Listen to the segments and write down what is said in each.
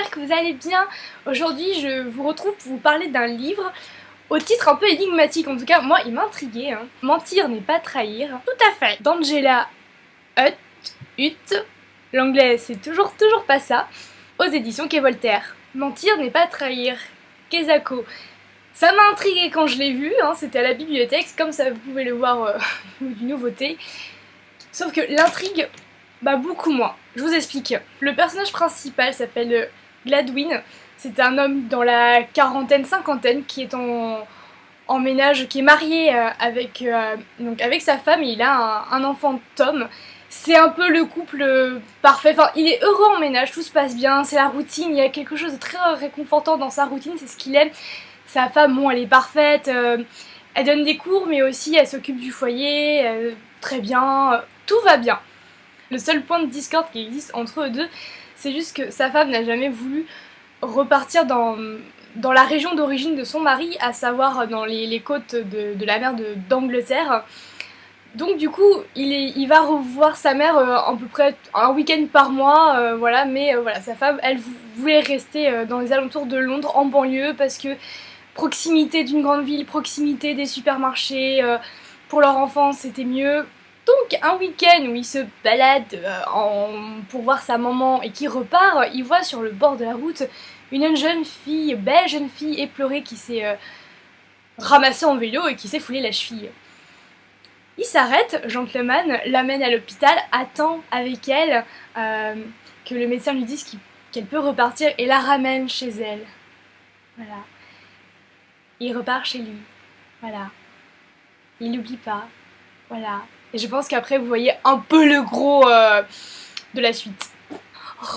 j'espère que vous allez bien. Aujourd'hui je vous retrouve pour vous parler d'un livre au titre un peu énigmatique, en tout cas moi il m'a intrigué. Mentir n'est pas trahir. Tout à fait. D'Angela Hutt, l'anglais c'est toujours pas ça, aux éditions Quai Voltaire. Mentir n'est pas trahir. Kezako. Ça m'a intrigué quand je l'ai vu, c'était à la bibliothèque, comme ça vous pouvez le voir d'une nouveauté. Sauf que l'intrigue, beaucoup moins. Je vous explique. Le personnage principal s'appelle Gladwin. C'est un homme dans la quarantaine, cinquantaine qui est en ménage, qui est marié avec sa femme et il a un enfant Tom. C'est un peu le couple parfait. Enfin, il est heureux en ménage, tout se passe bien, c'est la routine. Il y a quelque chose de très réconfortant dans sa routine, c'est ce qu'il aime. Sa femme, bon, elle est parfaite. Elle donne des cours, mais aussi elle s'occupe du foyer. Très bien, tout va bien. Le seul point de discorde qui existe entre eux deux, c'est juste que sa femme n'a jamais voulu repartir dans la région d'origine de son mari, à savoir dans les côtes de la mer d'Angleterre. Donc du coup, il va revoir sa mère à peu près un week-end par mois, voilà. Mais voilà, sa femme, elle voulait rester dans les alentours de Londres, en banlieue, parce que proximité d'une grande ville, proximité des supermarchés, pour leur enfant c'était mieux. Donc un week-end où il se balade pour voir sa maman et qui repart, il voit sur le bord de la route une jeune fille, belle jeune fille éplorée qui s'est ramassée en vélo et qui s'est foulée la cheville. Il s'arrête, gentleman, l'amène à l'hôpital, attend avec elle que le médecin lui dise qu'elle peut repartir et la ramène chez elle. Voilà. Il repart chez lui. Voilà. Il n'oublie pas. Voilà. Et je pense qu'après, vous voyez un peu le gros de la suite.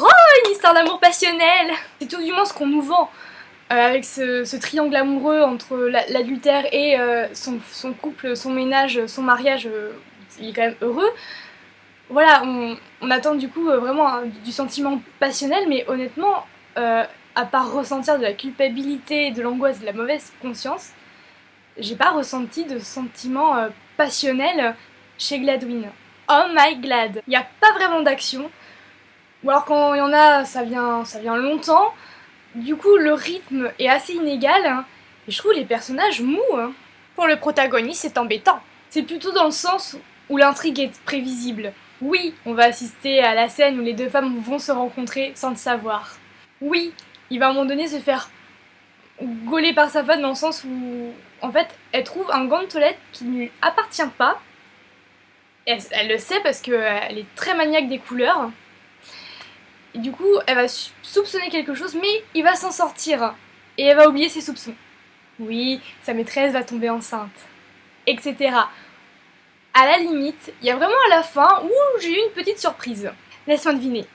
Oh, une histoire d'amour passionnel! C'est tout du moins ce qu'on nous vend. Avec ce triangle amoureux entre l'adultère et son couple, son ménage, son mariage, il est quand même heureux. Voilà, on attend du coup vraiment du sentiment passionnel, mais honnêtement, à part ressentir de la culpabilité, de l'angoisse, de la mauvaise conscience, j'ai pas ressenti de sentiment passionnel chez Gladwin. Oh my glad! Il n'y a pas vraiment d'action, ou alors quand il y en a, ça vient longtemps. Du coup, le rythme est assez inégal, et je trouve les personnages mous. Pour le protagoniste, c'est embêtant. C'est plutôt dans le sens où l'intrigue est prévisible. Oui, on va assister à la scène où les deux femmes vont se rencontrer sans le savoir. Oui, il va à un moment donné se faire gauler par sa femme dans le sens où, en fait, elle trouve un gant de toilette qui ne lui appartient pas. Elle le sait parce qu'elle est très maniaque des couleurs. Et du coup, elle va soupçonner quelque chose, mais il va s'en sortir. Et elle va oublier ses soupçons. Oui, sa maîtresse va tomber enceinte. Etc. À la limite, il y a vraiment à la fin où j'ai eu une petite surprise. Laisse-moi deviner.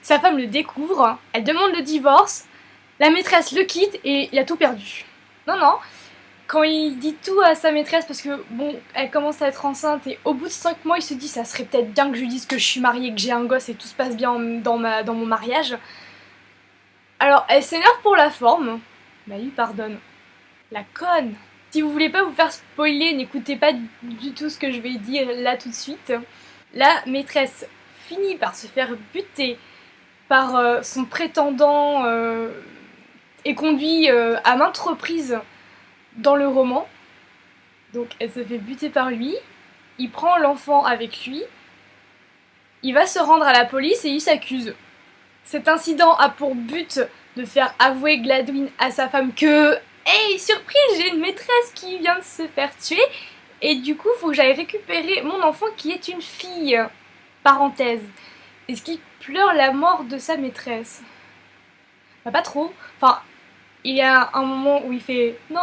Sa femme le découvre, elle demande le divorce, la maîtresse le quitte et il a tout perdu. Non. Quand il dit tout à sa maîtresse parce que, bon, elle commence à être enceinte et au bout de 5 mois, il se dit ça serait peut-être bien que je lui dise que je suis mariée, que j'ai un gosse et tout se passe bien dans mon mariage. Alors, elle s'énerve pour la forme, mais elle lui pardonne. La conne! Si vous voulez pas vous faire spoiler, n'écoutez pas du tout ce que je vais dire là tout de suite. La maîtresse finit par se faire buter par son prétendant et conduit à maintes reprises dans le roman. Donc elle se fait buter par lui, il prend l'enfant avec lui, il va se rendre à la police et il s'accuse. Cet incident a pour but de faire avouer Gladwin à sa femme que hey, surprise, j'ai une maîtresse qui vient de se faire tuer et du coup faut que j'aille récupérer mon enfant qui est une fille. Parenthèse. Est-ce qu'il pleure la mort de sa maîtresse? Pas trop. Enfin, il y a un moment où il fait non.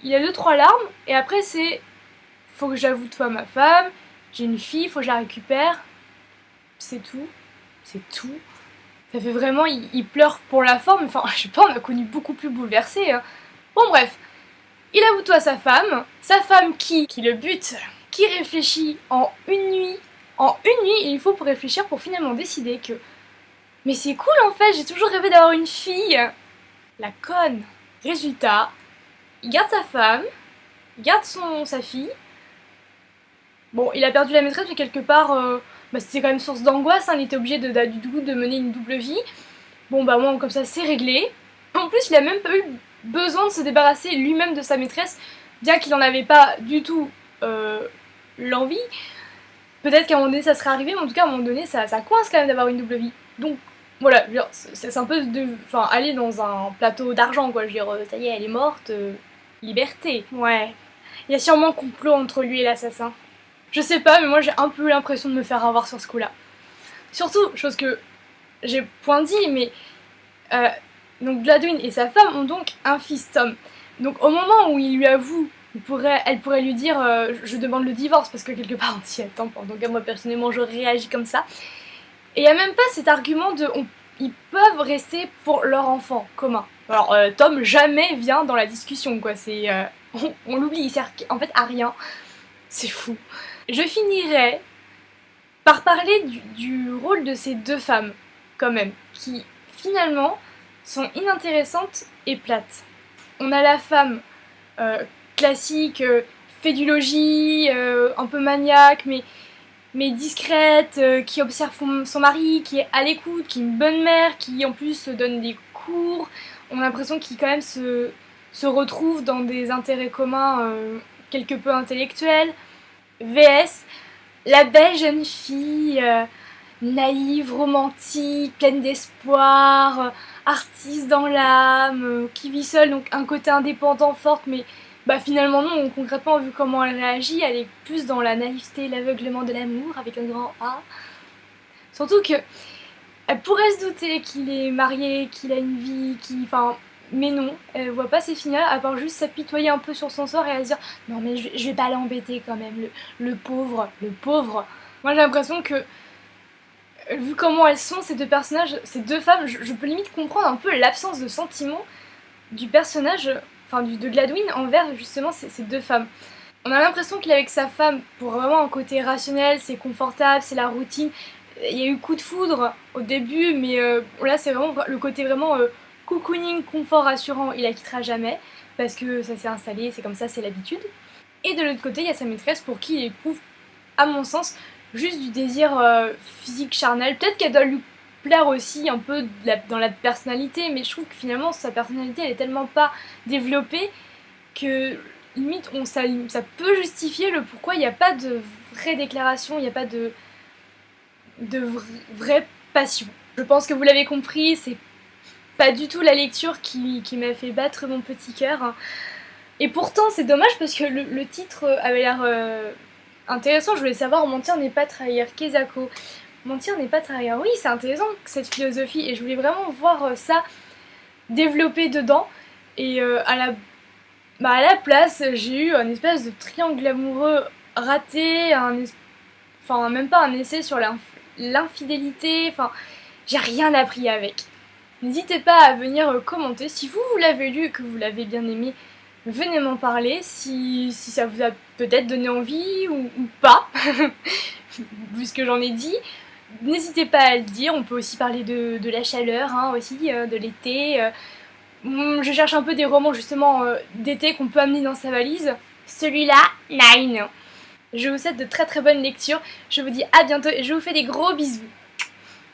Il a 2-3 larmes et après c'est faut que j'avoue toi ma femme, j'ai une fille, faut que je la récupère. C'est tout. Ça fait vraiment, il pleure pour la forme, enfin je sais pas, on a connu beaucoup plus bouleversé. Bon bref, il avoue tout à sa femme qui le bute, qui réfléchit en une nuit, il faut pour réfléchir pour finalement décider que mais c'est cool en fait, j'ai toujours rêvé d'avoir une fille. La conne. Résultat, il garde sa femme, il garde sa fille. Bon, il a perdu la maîtresse, mais quelque part, bah, c'était quand même source d'angoisse, hein, il était obligé du coup de mener une double vie. Bon bah moi comme ça c'est réglé. En plus il a même pas eu besoin de se débarrasser lui-même de sa maîtresse, bien qu'il en avait pas du tout l'envie. Peut-être qu'à un moment donné ça serait arrivé, mais en tout cas à un moment donné ça coince quand même d'avoir une double vie. Donc voilà, c'est un peu aller dans un plateau d'argent quoi, je veux dire, ça y est elle est morte, liberté. Ouais, il y a sûrement complot entre lui et l'assassin. Je sais pas, mais moi j'ai un peu l'impression de me faire avoir sur ce coup-là. Surtout, chose que j'ai point dit, mais donc Gladwin et sa femme ont donc un fils Tom. Donc au moment où il lui avoue, elle pourrait lui dire je demande le divorce parce que quelque part on s'y attend. Donc moi personnellement je réagis comme ça. Et il n'y a même pas cet argument de ils peuvent rester pour leur enfant commun. Alors Tom jamais vient dans la discussion quoi. C'est on l'oublie, il sert en fait à rien. C'est fou. Je finirai par parler du rôle de ces deux femmes, quand même, qui finalement sont inintéressantes et plates. On a la femme classique, fait du logis, un peu maniaque, mais discrète, qui observe son mari, qui est à l'écoute, qui est une bonne mère, qui en plus se donne des cours. On a l'impression qu'il quand même se retrouve dans des intérêts communs quelque peu intellectuels. VS, la belle jeune fille, naïve, romantique, pleine d'espoir, artiste dans l'âme, qui vit seule, donc un côté indépendant, forte, mais bah finalement non, concrètement, vu comment elle réagit, elle est plus dans la naïveté et l'aveuglement de l'amour, avec un grand A. Surtout que elle pourrait se douter qu'il est marié, qu'il a une vie, mais non, elle voit pas ses finales, à part juste s'apitoyer un peu sur son sort et à se dire non mais je vais pas l'embêter quand même, le pauvre. Moi j'ai l'impression que, vu comment elles sont ces deux personnages, ces deux femmes, je peux limite comprendre un peu l'absence de sentiment du personnage, de Gladwin envers justement ces deux femmes. On a l'impression qu'il est avec sa femme pour vraiment un côté rationnel, c'est confortable, c'est la routine. Il y a eu coup de foudre au début, mais là c'est vraiment le côté vraiment cocooning, confort, rassurant, il la quittera jamais, parce que ça s'est installé, c'est comme ça, c'est l'habitude. Et de l'autre côté, il y a sa maîtresse pour qui il éprouve, à mon sens, juste du désir physique, charnel. Peut-être qu'elle doit lui plaire aussi un peu dans la personnalité, mais je trouve que finalement sa personnalité elle est tellement pas développée que limite ça peut justifier le pourquoi il n'y a pas de vraie déclaration, il n'y a pas de vraie passion. Je pense que vous l'avez compris, c'est pas du tout la lecture qui m'a fait battre mon petit cœur. Et pourtant c'est dommage parce que le titre avait l'air intéressant. Je voulais savoir mentir n'est pas trahir. Kezako. Mentir n'est pas trahir. Oui, c'est intéressant cette philosophie et je voulais vraiment voir ça développé dedans. Et à la place, j'ai eu un espèce de triangle amoureux raté, même pas un essai sur l'infidélité. J'ai rien appris avec. N'hésitez pas à venir commenter si vous l'avez lu et que vous l'avez bien aimé. Venez m'en parler si ça vous a peut-être donné envie ou pas, vu ce que j'en ai dit. N'hésitez pas à le dire, on peut aussi parler de la chaleur, de l'été. Je cherche un peu des romans justement d'été qu'on peut amener dans sa valise. Celui-là, Nine. Je vous souhaite de très très bonnes lectures. Je vous dis à bientôt et je vous fais des gros bisous.